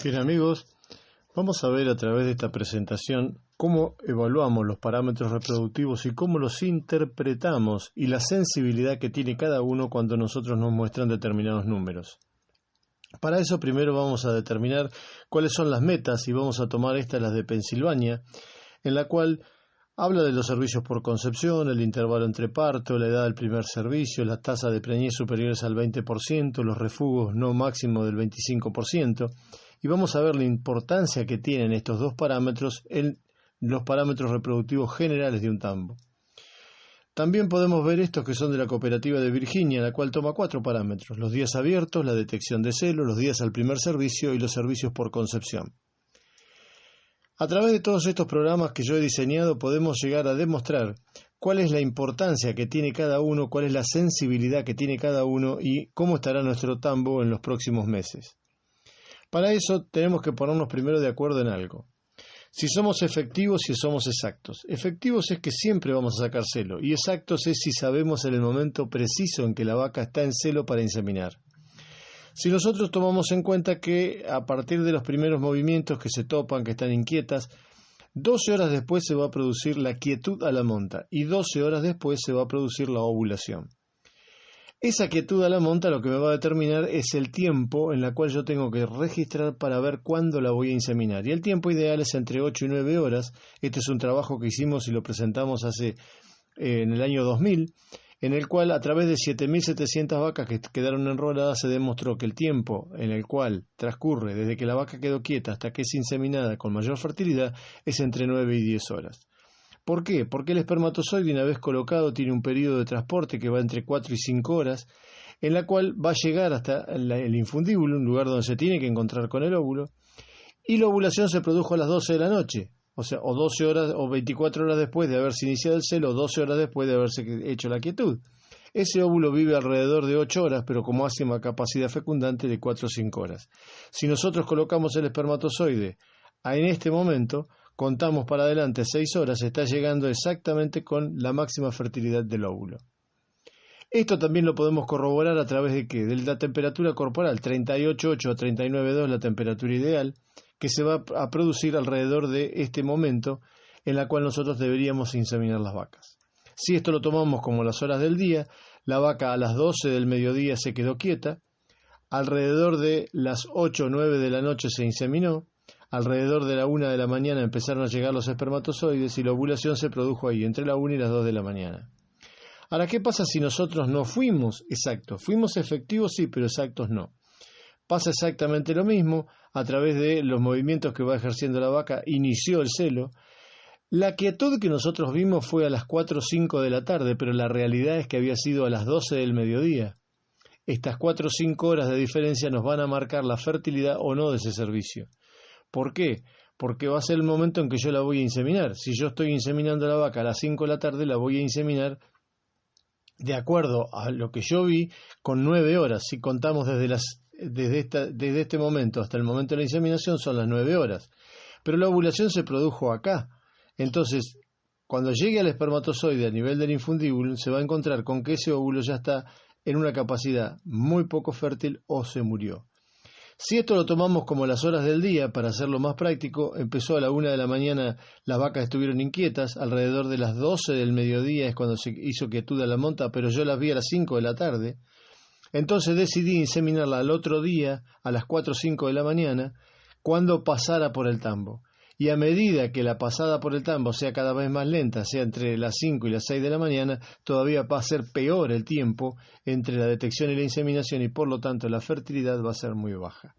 Bien amigos, vamos a ver a través de esta presentación cómo evaluamos los parámetros reproductivos y cómo los interpretamos y la sensibilidad que tiene cada uno cuando nosotros nos muestran determinados números. Para eso primero vamos a determinar cuáles son las metas y vamos a tomar las de Pensilvania, en la cual habla de los servicios por concepción, el intervalo entre parto, la edad del primer servicio, las tasas de preñez superiores al 20%, los refugos no máximo del 25%, y vamos a ver la importancia que tienen estos dos parámetros en los parámetros reproductivos generales de un tambo. También podemos ver estos que son de la cooperativa de Virginia, la cual toma 4 parámetros: los días abiertos, la detección de celo, los días al primer servicio y los servicios por concepción. A través de todos estos programas que yo he diseñado podemos llegar a demostrar cuál es la importancia que tiene cada uno, cuál es la sensibilidad que tiene cada uno y cómo estará nuestro tambo en los próximos meses. Para eso tenemos que ponernos primero de acuerdo en algo. Si somos efectivos y somos exactos. Efectivos es que siempre vamos a sacar celo, y exactos es si sabemos en el momento preciso en que la vaca está en celo para inseminar. Si nosotros tomamos en cuenta que a partir de los primeros movimientos que se topan, que están inquietas, 12 horas después se va a producir la quietud a la monta y 12 horas después se va a producir la ovulación. Esa quietud a la monta lo que me va a determinar es el tiempo en el cual yo tengo que registrar para ver cuándo la voy a inseminar. Y el tiempo ideal es entre 8 y 9 horas. Este es un trabajo que hicimos y lo presentamos en el año 2000, en el cual a través de 7.700 vacas que quedaron enroladas se demostró que el tiempo en el cual transcurre desde que la vaca quedó quieta hasta que es inseminada con mayor fertilidad es entre 9 y 10 horas. ¿Por qué? Porque el espermatozoide, una vez colocado, tiene un periodo de transporte que va entre 4 y 5 horas, en la cual va a llegar hasta el infundíbulo, un lugar donde se tiene que encontrar con el óvulo, y la ovulación se produjo a las 12 de la noche, o 12 horas o 24 horas después de haberse iniciado el celo, o 12 horas después de haberse hecho la quietud. Ese óvulo vive alrededor de 8 horas, pero con máxima capacidad fecundante de 4 o 5 horas. Si nosotros colocamos el espermatozoide en este momento, contamos para adelante 6 horas, está llegando exactamente con la máxima fertilidad del óvulo. Esto también lo podemos corroborar a través de ¿qué? De la temperatura corporal, 38,8 a 39,2 la temperatura ideal, que se va a producir alrededor de este momento en la cual nosotros deberíamos inseminar las vacas. Si esto lo tomamos como las horas del día, la vaca a las 12 del mediodía se quedó quieta, alrededor de las 8 o 9 de la noche se inseminó, alrededor de la 1 de la mañana empezaron a llegar los espermatozoides y la ovulación se produjo ahí, entre la 1 y las 2 de la mañana. Ahora, ¿qué pasa si nosotros no fuimos exactos? Fuimos efectivos, sí, pero exactos no. Pasa exactamente lo mismo, a través de los movimientos que va ejerciendo la vaca, inició el celo. La quietud que nosotros vimos fue a las 4 o 5 de la tarde, pero la realidad es que había sido a las 12 del mediodía. Estas 4 o 5 horas de diferencia nos van a marcar la fertilidad o no de ese servicio. ¿Por qué? Porque va a ser el momento en que yo la voy a inseminar. Si yo estoy inseminando a la vaca a las 5 de la tarde, la voy a inseminar de acuerdo a lo que yo vi con 9 horas. Si contamos desde este momento hasta el momento de la inseminación son las 9 horas. Pero la ovulación se produjo acá. Entonces, cuando llegue al espermatozoide a nivel del infundíbulo, se va a encontrar con que ese óvulo ya está en una capacidad muy poco fértil o se murió. Si esto lo tomamos como las horas del día, para hacerlo más práctico, empezó a la 1 de la mañana, las vacas estuvieron inquietas, alrededor de las 12 del mediodía es cuando se hizo quietud a la monta, pero yo las vi a las 5 de la tarde. Entonces decidí inseminarla al otro día, a las 4 o 5 de la mañana, cuando pasara por el tambo. Y a medida que la pasada por el tambo sea cada vez más lenta, sea entre las 5 y las 6 de la mañana, todavía va a ser peor el tiempo entre la detección y la inseminación y por lo tanto la fertilidad va a ser muy baja.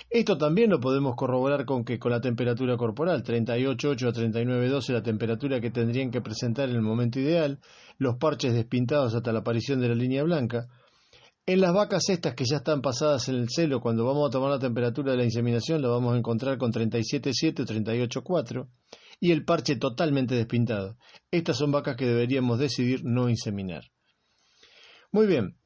Esto también lo podemos corroborar con la temperatura corporal, 38,8 a 39,2 la temperatura que tendrían que presentar en el momento ideal, los parches despintados hasta la aparición de la línea blanca. En las vacas estas que ya están pasadas en el celo, cuando vamos a tomar la temperatura de la inseminación, la vamos a encontrar con 37,7 o 38,4 y el parche totalmente despintado. Estas son vacas que deberíamos decidir no inseminar. Muy bien,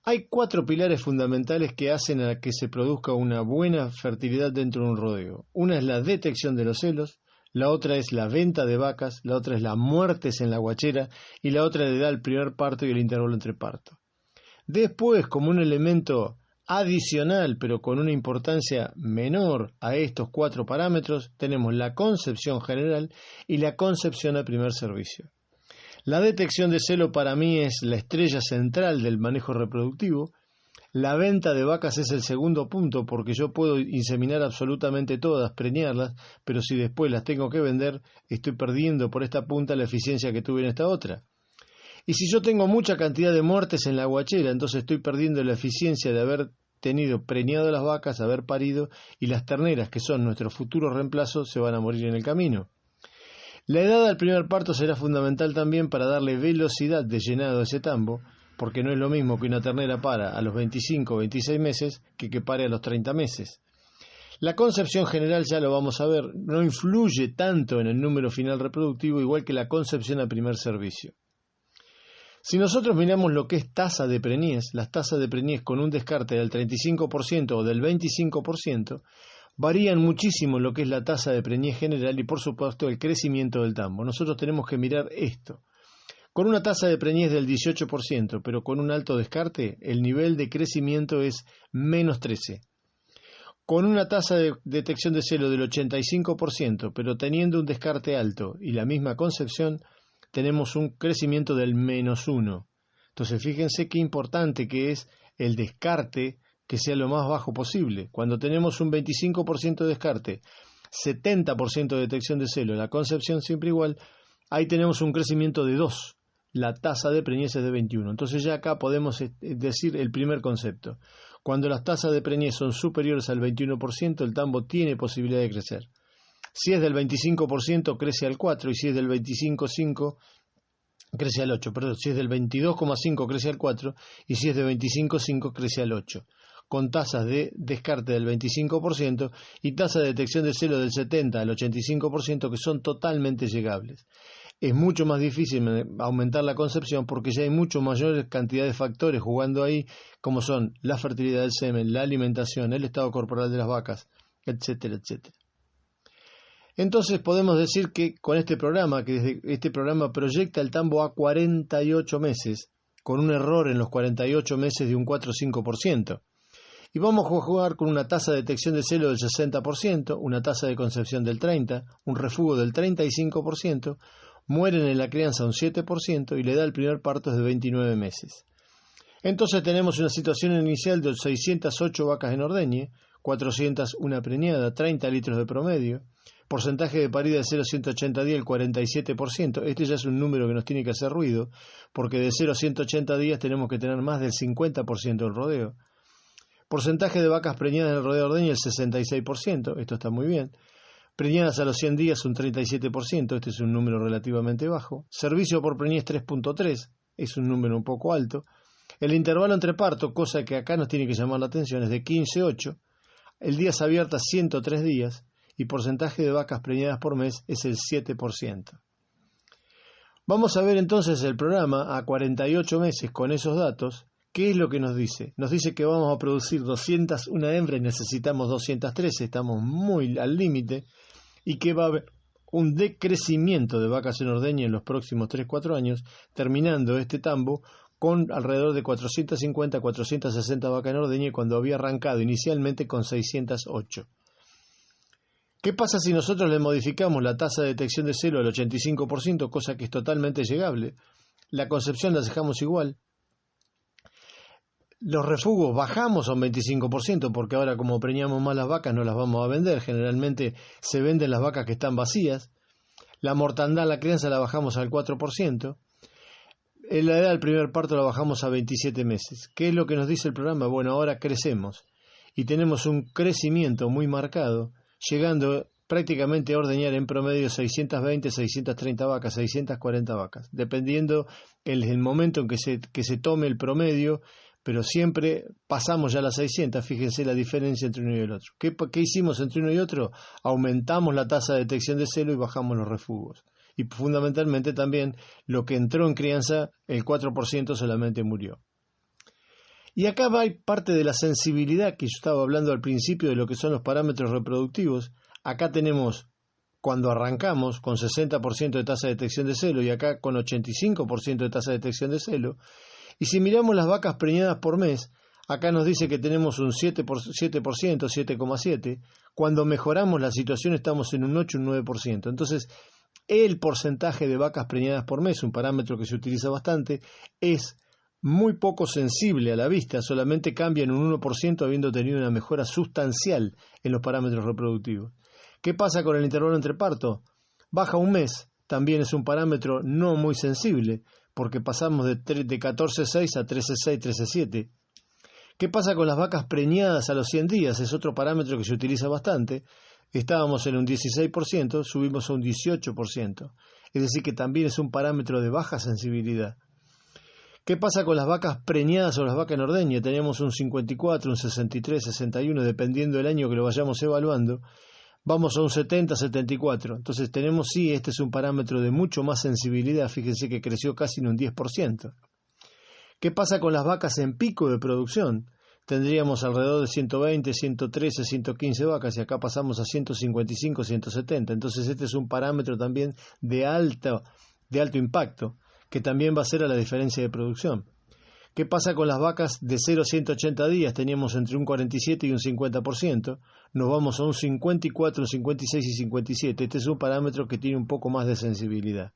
hay 4 pilares fundamentales que hacen a que se produzca una buena fertilidad dentro de un rodeo. Una es la detección de los celos, la otra es la venta de vacas, la otra es las muertes en la guachera y la otra le da el primer parto y el intervalo entre parto. Después, como un elemento Adicional, pero con una importancia menor a estos 4 parámetros, tenemos la concepción general y la concepción a primer servicio. La detección de celo para mí es la estrella central del manejo reproductivo. La venta de vacas es el segundo punto, porque yo puedo inseminar absolutamente todas, preñarlas, pero si después las tengo que vender, estoy perdiendo por esta punta la eficiencia que tuve en esta otra. Y si yo tengo mucha cantidad de muertes en la guachera, entonces estoy perdiendo la eficiencia de haber tenido preñado las vacas, haber parido, y las terneras, que son nuestro futuro reemplazo, se van a morir en el camino. La edad al primer parto será fundamental también para darle velocidad de llenado a ese tambo, porque no es lo mismo que una ternera para a los 25 o 26 meses que pare a los 30 meses. La concepción general, ya lo vamos a ver, no influye tanto en el número final reproductivo, igual que la concepción a primer servicio. Si nosotros miramos lo que es tasa de preñez, las tasas de preñez con un descarte del 35% o del 25%, varían muchísimo lo que es la tasa de preñez general y por supuesto el crecimiento del tambo. Nosotros tenemos que mirar esto. Con una tasa de preñez del 18%, pero con un alto descarte, el nivel de crecimiento es menos 13%. Con una tasa de detección de celo del 85%, pero teniendo un descarte alto y la misma concepción, tenemos un crecimiento del menos 1%. Entonces fíjense qué importante que es el descarte, que sea lo más bajo posible. Cuando tenemos un 25% de descarte, 70% de detección de celo, la concepción siempre igual, ahí tenemos un crecimiento de 2%. La tasa de preñez es de 21%. Entonces ya acá podemos decir el primer concepto. Cuando las tasas de preñez son superiores al 21%, el tambo tiene posibilidad de crecer. Si es del 25%, crece al 4%, y si es del 25,5%, crece al 8%. Perdón, si es del 22,5%, crece al 4%, y si es de 25,5%, crece al 8%. Con tasas de descarte del 25% y tasa de detección de celo del 70 al 85%, que son totalmente llegables. Es mucho más difícil aumentar la concepción porque ya hay mucho mayor cantidad de factores jugando ahí, como son la fertilidad del semen, la alimentación, el estado corporal de las vacas, etcétera, etcétera. Entonces podemos decir que con este programa, que desde este programa proyecta el tambo a 48 meses, con un error en los 48 meses de un 4 o 5%. Y vamos a jugar con una tasa de detección de celo del 60%, una tasa de concepción del 30%, un refugo del 35%, mueren en la crianza un 7% y la edad del primer parto es de 29 meses. Entonces tenemos una situación inicial de 608 vacas en ordeñe, 401 preñada, 30 litros de promedio, porcentaje de parida de 0 a 180 días el 47%. Este ya es un número que nos tiene que hacer ruido, porque de 0 a 180 días tenemos que tener más del 50% del rodeo. Porcentaje de vacas preñadas en el rodeo de ordeñe el 66%, esto está muy bien. Preñadas a los 100 días un 37%, este es un número relativamente bajo. Servicio por preñez 3.3, es un número un poco alto. El intervalo entre parto, cosa que acá nos tiene que llamar la atención, es de 15,8. El días abiertas 103 días y porcentaje de vacas preñadas por mes es el 7%. Vamos a ver entonces el programa a 48 meses con esos datos. ¿Qué es lo que nos dice? Nos dice que vamos a producir 201 hembras y necesitamos 213, estamos muy al límite, y que va a haber un decrecimiento de vacas en ordeña en los próximos 3-4 años, terminando este tambo con alrededor de 450 460 vacas en ordeña cuando había arrancado inicialmente con 608. ¿Qué pasa si nosotros le modificamos la tasa de detección de celo al 85%, cosa que es totalmente llegable? La concepción la dejamos igual. Los refugos bajamos a un 25% porque ahora como preñamos más las vacas no las vamos a vender, generalmente se venden las vacas que están vacías. La mortandad, la crianza la bajamos al 4%. En la edad del primer parto la bajamos a 27 meses. ¿Qué es lo que nos dice el programa? Bueno, ahora crecemos y tenemos un crecimiento muy marcado, llegando prácticamente a ordeñar en promedio 620, 630 vacas, 640 vacas, dependiendo el momento en que se tome el promedio, pero siempre pasamos ya las 600, fíjense la diferencia entre uno y el otro. ¿Qué hicimos entre uno y otro? Aumentamos la tasa de detección de celo y bajamos los refugos. Y fundamentalmente también lo que entró en crianza, el 4% solamente murió. Y acá va parte de la sensibilidad que yo estaba hablando al principio de lo que son los parámetros reproductivos. Acá tenemos, cuando arrancamos, con 60% de tasa de detección de celo y acá con 85% de tasa de detección de celo. Y si miramos las vacas preñadas por mes, Acá nos dice que tenemos un 7%, 7,7%. Cuando mejoramos la situación estamos en un 8, un 9%. Entonces, el porcentaje de vacas preñadas por mes, un parámetro que se utiliza bastante, es muy poco sensible a la vista, solamente cambia en un 1% habiendo tenido una mejora sustancial en los parámetros reproductivos. ¿Qué pasa con el intervalo entre partos? Baja un mes, también es un parámetro no muy sensible, porque pasamos de 14,6 a 13,6, 13,7. ¿Qué pasa con las vacas preñadas a los 100 días? Es otro parámetro que se utiliza bastante. Estábamos en un 16%, subimos a un 18%. Es decir, que también es un parámetro de baja sensibilidad. ¿Qué pasa con las vacas preñadas o las vacas en ordeña? Teníamos un 54, un 63, 61, dependiendo del año que lo vayamos evaluando. Vamos a un 70, 74. Entonces tenemos, sí, este es un parámetro de mucho más sensibilidad. Fíjense que creció casi en un 10%. ¿Qué pasa con las vacas en pico de producción? Tendríamos alrededor de 120, 113, 115 vacas y acá pasamos a 155, 170. Entonces este es un parámetro también de alto impacto, que también va a ser a la diferencia de producción. ¿Qué pasa con las vacas de 0 a 180 días? Teníamos entre un 47 y un 50%. Nos vamos a un 54, un 56 y 57. Este es un parámetro que tiene un poco más de sensibilidad.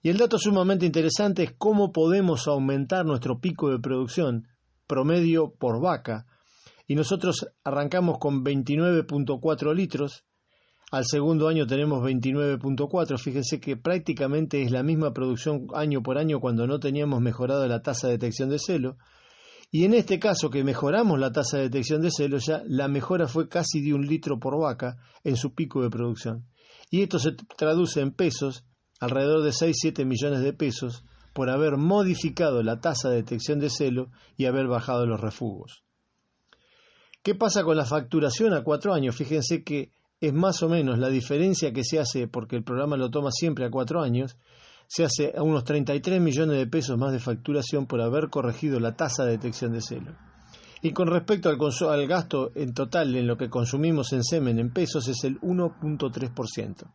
Y el dato sumamente interesante es cómo podemos aumentar nuestro pico de producción promedio por vaca. Y nosotros arrancamos con 29,4 litros. Al segundo año tenemos 29,4. Fíjense que prácticamente es la misma producción año por año cuando no teníamos mejorado la tasa de detección de celo. Y en este caso que mejoramos la tasa de detección de celo, ya la mejora fue casi de 1 litro por vaca en su pico de producción. Y esto se traduce en pesos, alrededor de 6-7 millones de pesos, por haber modificado la tasa de detección de celo y haber bajado los refugos. ¿Qué pasa con la facturación a 4 años? Fíjense que es más o menos la diferencia que se hace, porque el programa lo toma siempre a 4 años, se hace a unos 33 millones de pesos más de facturación por haber corregido la tasa de detección de celo. Y con respecto al gasto en total en lo que consumimos en semen en pesos es el 1,3%.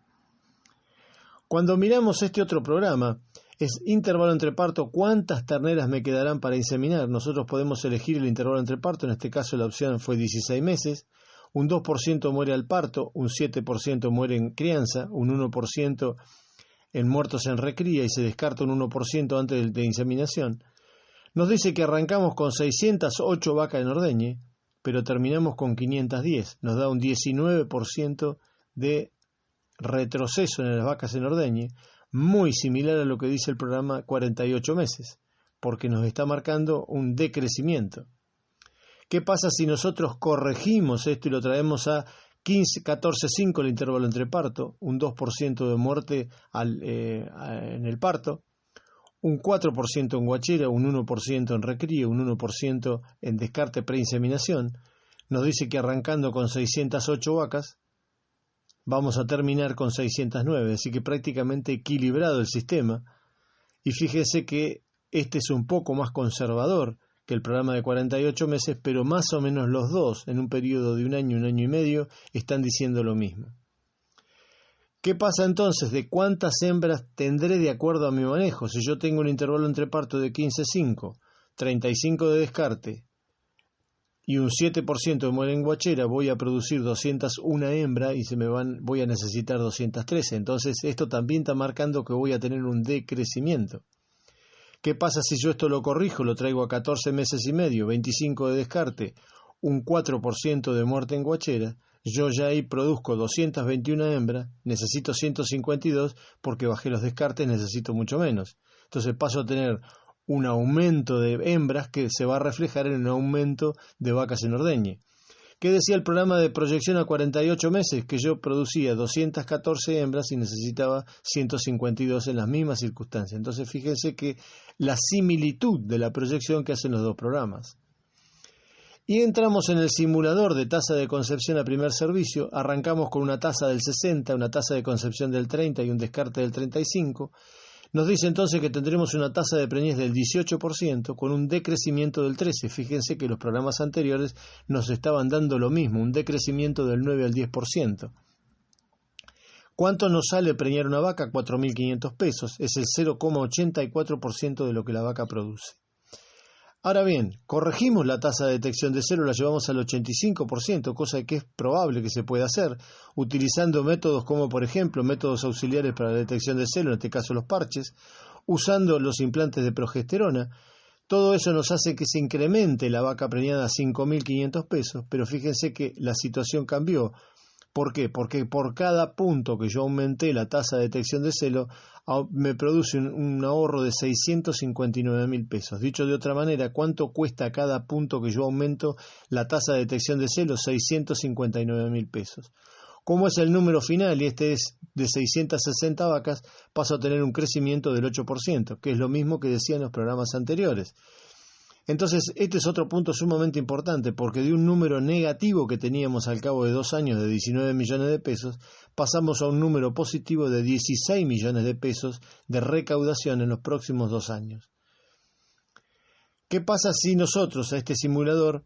Cuando miramos este otro programa, es intervalo entre parto, ¿cuántas terneras me quedarán para inseminar? Nosotros podemos elegir el intervalo entre parto, en este caso la opción fue 16 meses, un 2% muere al parto, un 7% muere en crianza, un 1% en muertos en recría y se descarta un 1% antes de inseminación. Nos dice que arrancamos con 608 vacas en ordeñe, pero terminamos con 510. Nos da un 19% de retroceso en las vacas en ordeñe, muy similar a lo que dice el programa 48 meses, porque nos está marcando un decrecimiento. ¿Qué pasa si nosotros corregimos esto y lo traemos a 14,5 el intervalo entre parto, un 2% de muerte en el parto, un 4% en guachera, un 1% en recría, un 1% en descarte preinseminación? Nos dice que arrancando con 608 vacas, vamos a terminar con 609, así que prácticamente equilibrado el sistema. Y fíjese que este es un poco más conservador que el programa de 48 meses, pero más o menos los dos, en un periodo de un año y medio, están diciendo lo mismo. ¿Qué pasa entonces? ¿De cuántas hembras tendré de acuerdo a mi manejo? Si yo tengo un intervalo entre parto de 15,5, 35 de descarte y un 7% de muere en guachera, voy a producir 201 hembras y voy a necesitar 213. Entonces esto también está marcando que voy a tener un decrecimiento. ¿Qué pasa si yo esto lo corrijo, lo traigo a 14 meses y medio, 25 de descarte, un 4% de muerte en guachera? Yo ya ahí produzco 221 hembras, necesito 152 porque bajé los descartes, necesito mucho menos. Entonces paso a tener un aumento de hembras que se va a reflejar en un aumento de vacas en ordeñe. ¿Qué decía el programa de proyección a 48 meses? Que yo producía 214 hembras y necesitaba 152 en las mismas circunstancias. Entonces fíjense que la similitud de la proyección que hacen los dos programas. Y entramos en el simulador de tasa de concepción a primer servicio, arrancamos con una tasa del 60, una tasa de concepción del 30 y un descarte del 35. Nos dice entonces que tendremos una tasa de preñez del 18% con un decrecimiento del 13%. Fíjense que los programas anteriores nos estaban dando lo mismo, un decrecimiento del 9 al 10%. ¿Cuánto nos sale preñar una vaca? 4.500 pesos. Es el 0,84% de lo que la vaca produce. Ahora bien, corregimos la tasa de detección de celo, la llevamos al 85%, cosa que es probable que se pueda hacer, utilizando métodos como, por ejemplo, métodos auxiliares para la detección de celo, en este caso los parches, usando los implantes de progesterona. Todo eso nos hace que se incremente la vaca preñada a 5.500 pesos, pero fíjense que la situación cambió. ¿Por qué? Porque por cada punto que yo aumenté la tasa de detección de celo, me produce un ahorro de 659.000 pesos. Dicho de otra manera, ¿cuánto cuesta cada punto que yo aumento la tasa de detección de celo? 659.000 pesos. Como es el número final y este es de 660 vacas, paso a tener un crecimiento del 8%, que es lo mismo que decía en los programas anteriores. Entonces, este es otro punto sumamente importante, porque de un número negativo que teníamos al cabo de 2 años de 19 millones de pesos, pasamos a un número positivo de 16 millones de pesos de recaudación en los próximos 2 años. ¿Qué pasa si nosotros a este simulador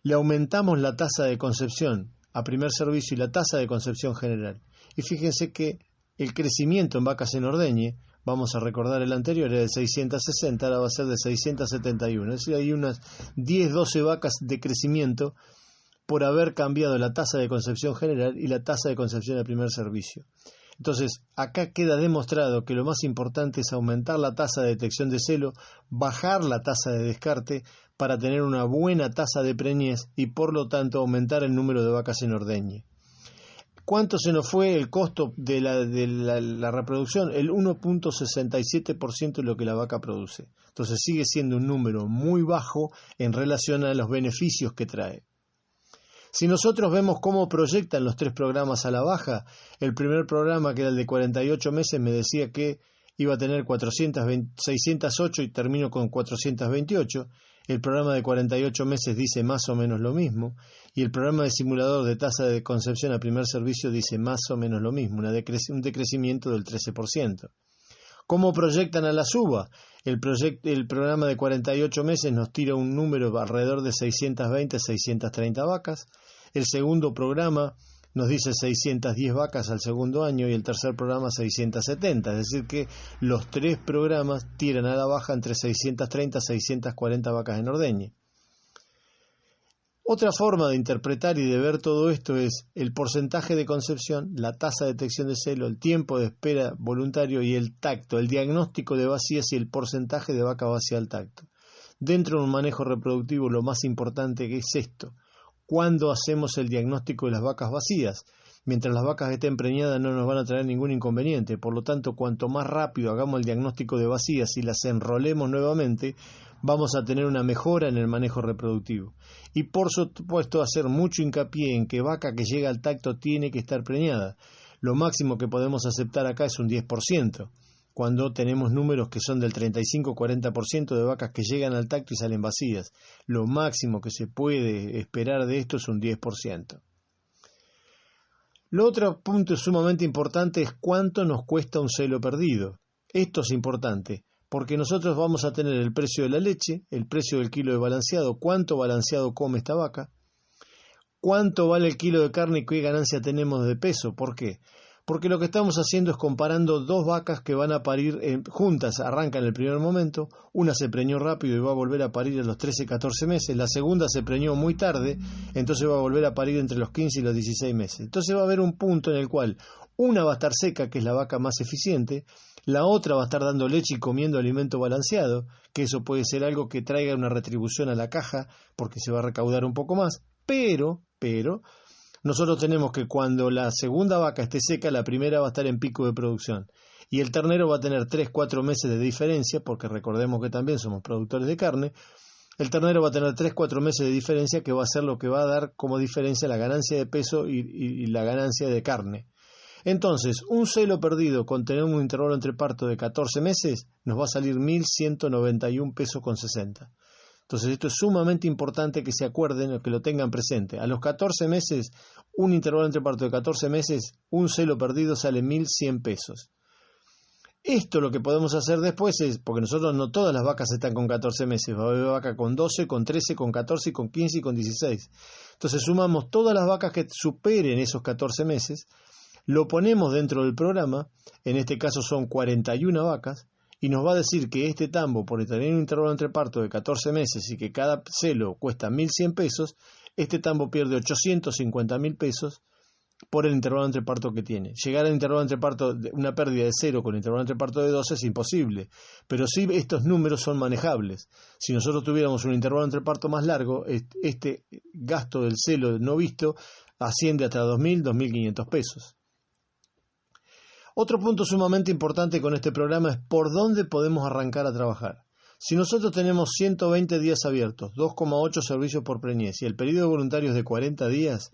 le aumentamos la tasa de concepción a primer servicio y la tasa de concepción general? Y fíjense que el crecimiento en vacas en ordeñe, vamos a recordar el anterior, era de 660, ahora va a ser de 671. Es decir, hay unas 10-12 vacas de crecimiento por haber cambiado la tasa de concepción general y la tasa de concepción al primer servicio. Entonces, acá queda demostrado que lo más importante es aumentar la tasa de detección de celo, bajar la tasa de descarte para tener una buena tasa de preñez y por lo tanto aumentar el número de vacas en ordeñe. ¿Cuánto se nos fue el costo de la reproducción? El 1.67% de lo que la vaca produce. Entonces sigue siendo un número muy bajo en relación a los beneficios que trae. Si nosotros vemos cómo proyectan los 3 programas a la baja, el primer programa, que era el de 48 meses, me decía que iba a tener 608 y termino con 428. El programa de 48 meses dice más o menos lo mismo, y el programa de simulador de tasa de concepción a primer servicio dice más o menos lo mismo, un decrecimiento del 13%. ¿Cómo proyectan a la suba? El programa de 48 meses nos tira un número alrededor de 620, 630 vacas. El segundo programa nos dice 610 vacas al segundo año y el tercer programa 670. Es decir que los 3 programas tiran a la baja entre 630 y 640 vacas en ordeñe. Otra forma de interpretar y de ver todo esto es el porcentaje de concepción, la tasa de detección de celo, el tiempo de espera voluntario y el tacto, el diagnóstico de vacías y el porcentaje de vaca vacía al tacto. Dentro de un manejo reproductivo lo más importante que es esto: ¿cuándo hacemos el diagnóstico de las vacas vacías? Mientras las vacas estén preñadas no nos van a traer ningún inconveniente, por lo tanto, cuanto más rápido hagamos el diagnóstico de vacías y las enrolemos nuevamente, vamos a tener una mejora en el manejo reproductivo. Y por supuesto hacer mucho hincapié en que vaca que llega al tacto tiene que estar preñada. Lo máximo que podemos aceptar acá es un 10%, cuando tenemos números que son del 35-40% de vacas que llegan al tacto y salen vacías. Lo máximo que se puede esperar de esto es un 10%. Lo otro punto sumamente importante es cuánto nos cuesta un celo perdido. Esto es importante, porque nosotros vamos a tener el precio de la leche, el precio del kilo de balanceado, cuánto balanceado come esta vaca, cuánto vale el kilo de carne y qué ganancia tenemos de peso. ¿Por qué? Porque lo que estamos haciendo es comparando 2 vacas que van a parir juntas, arrancan en el primer momento, una se preñó rápido y va a volver a parir a los 13-14 meses, la segunda se preñó muy tarde, entonces va a volver a parir entre los 15 y los 16 meses. Entonces va a haber un punto en el cual una va a estar seca, que es la vaca más eficiente, la otra va a estar dando leche y comiendo alimento balanceado, que eso puede ser algo que traiga una retribución a la caja, porque se va a recaudar un poco más, pero nosotros tenemos que cuando la segunda vaca esté seca, la primera va a estar en pico de producción. Y el ternero va a tener 3-4 meses de diferencia, porque recordemos que también somos productores de carne. El ternero va a tener 3-4 meses de diferencia, que va a ser lo que va a dar como diferencia la ganancia de peso y la ganancia de carne. Entonces, un celo perdido con tener un intervalo entre parto de 14 meses nos va a salir 1.191 pesos con 60. Entonces esto es sumamente importante que se acuerden o que lo tengan presente. A los 14 meses, un intervalo entre parto de 14 meses, un celo perdido sale 1.100 pesos. Esto lo que podemos hacer después es, porque nosotros no todas las vacas están con 14 meses, va a haber vaca con 12, con 13, con 14, con 15 y con 16. Entonces sumamos todas las vacas que superen esos 14 meses, lo ponemos dentro del programa, en este caso son 41 vacas, y nos va a decir que este tambo, por tener un intervalo entre parto de 14 meses y que cada celo cuesta 1.100 pesos, este tambo pierde 850.000 pesos por el intervalo entre parto que tiene. Llegar al intervalo entre parto, una pérdida de 0 con el intervalo entre parto de 12 es imposible, pero sí estos números son manejables. Si nosotros tuviéramos un intervalo entre parto más largo, este gasto del celo no visto asciende hasta 2.000, 2.500 pesos. Otro punto sumamente importante con este programa es por dónde podemos arrancar a trabajar. Si nosotros tenemos 120 días abiertos, 2,8 servicios por preñez y el periodo de voluntarios de 40 días,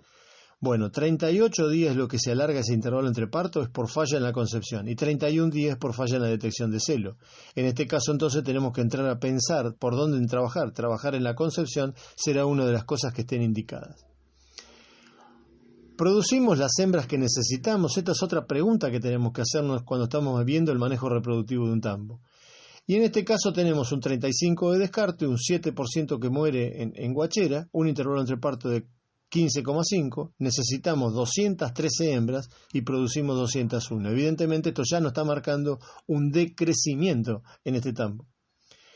bueno, 38 días lo que se alarga ese intervalo entre parto es por falla en la concepción y 31 días por falla en la detección de celo. En este caso entonces tenemos que entrar a pensar por dónde trabajar. Trabajar en la concepción será una de las cosas que estén indicadas. ¿Producimos las hembras que necesitamos? Esta es otra pregunta que tenemos que hacernos cuando estamos viendo el manejo reproductivo de un tambo. Y en este caso tenemos un 35% de descarte, un 7% que muere en guachera, un intervalo entre parto de 15,5, necesitamos 213 hembras y producimos 201. Evidentemente esto ya nos está marcando un decrecimiento en este tambo.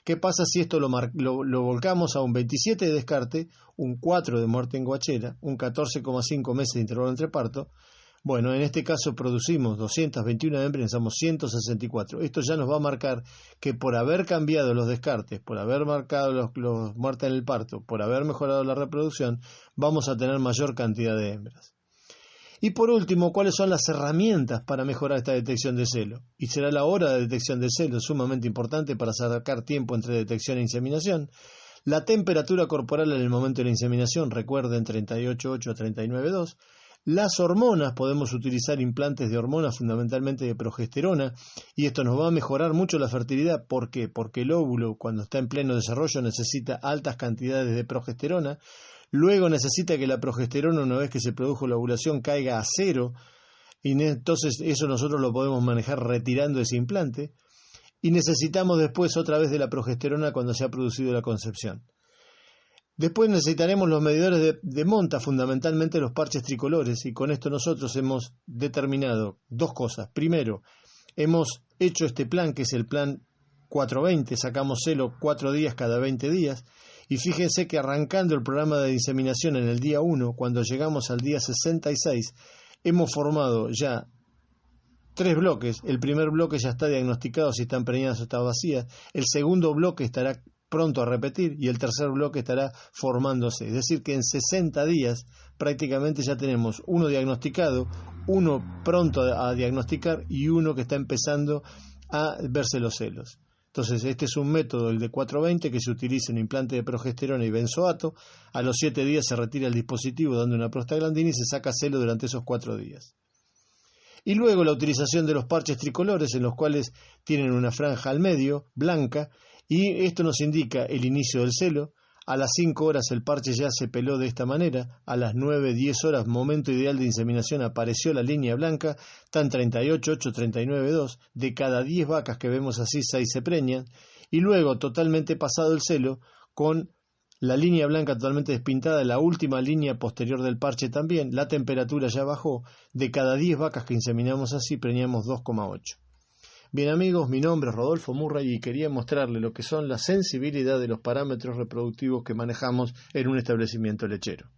¿Qué pasa si esto lo volcamos a un 27 de descarte, un 4 de muerte en guachera, un 14,5 meses de intervalo entre parto? Bueno, en este caso producimos 221 hembras y necesitamos 164. Esto ya nos va a marcar que por haber cambiado los descartes, por haber marcado los muertes en el parto, por haber mejorado la reproducción, vamos a tener mayor cantidad de hembras. Y por último, ¿cuáles son las herramientas para mejorar esta detección de celo? Y será la hora de detección de celo, sumamente importante para sacar tiempo entre detección e inseminación. La temperatura corporal en el momento de la inseminación, recuerden 38,8 a 39,2. Las hormonas, podemos utilizar implantes de hormonas, fundamentalmente de progesterona, y esto nos va a mejorar mucho la fertilidad. ¿Por qué? Porque el óvulo, cuando está en pleno desarrollo, necesita altas cantidades de progesterona. Luego necesita que la progesterona, una vez que se produjo la ovulación, caiga a 0, y entonces eso nosotros lo podemos manejar retirando ese implante. Y necesitamos después otra vez de la progesterona cuando se ha producido la concepción. Después necesitaremos los medidores de monta, fundamentalmente los parches tricolores, y con esto nosotros hemos determinado dos cosas. Primero, hemos hecho este plan, que es el plan 420, sacamos celo 4 días cada 20 días, y fíjense que arrancando el programa de inseminación en el día 1, cuando llegamos al día 66, hemos formado ya 3 bloques. El primer bloque ya está diagnosticado si están preñadas o está vacía, el segundo bloque estará pronto a repetir y el tercer bloque estará formándose. Es decir, que en 60 días prácticamente ya tenemos uno diagnosticado, uno pronto a diagnosticar y uno que está empezando a verse los celos. Entonces, este es un método, el de 420, que se utiliza en implante de progesterona y benzoato. A los 7 días se retira el dispositivo dando una prostaglandina y se saca celo durante esos 4 días. Y luego la utilización de los parches tricolores, en los cuales tienen una franja al medio, blanca, y esto nos indica el inicio del celo. A las 5 horas el parche ya se peló de esta manera, a las 9, 10 horas, momento ideal de inseminación, apareció la línea blanca, están 38,8, 39,2, de cada 10 vacas que vemos así, 6 se preñan, y luego totalmente pasado el celo, con la línea blanca totalmente despintada, la última línea posterior del parche también, la temperatura ya bajó, de cada 10 vacas que inseminamos así, preñamos 2,8. Bien amigos, mi nombre es Rodolfo Murray y quería mostrarle lo que son la sensibilidad de los parámetros reproductivos que manejamos en un establecimiento lechero.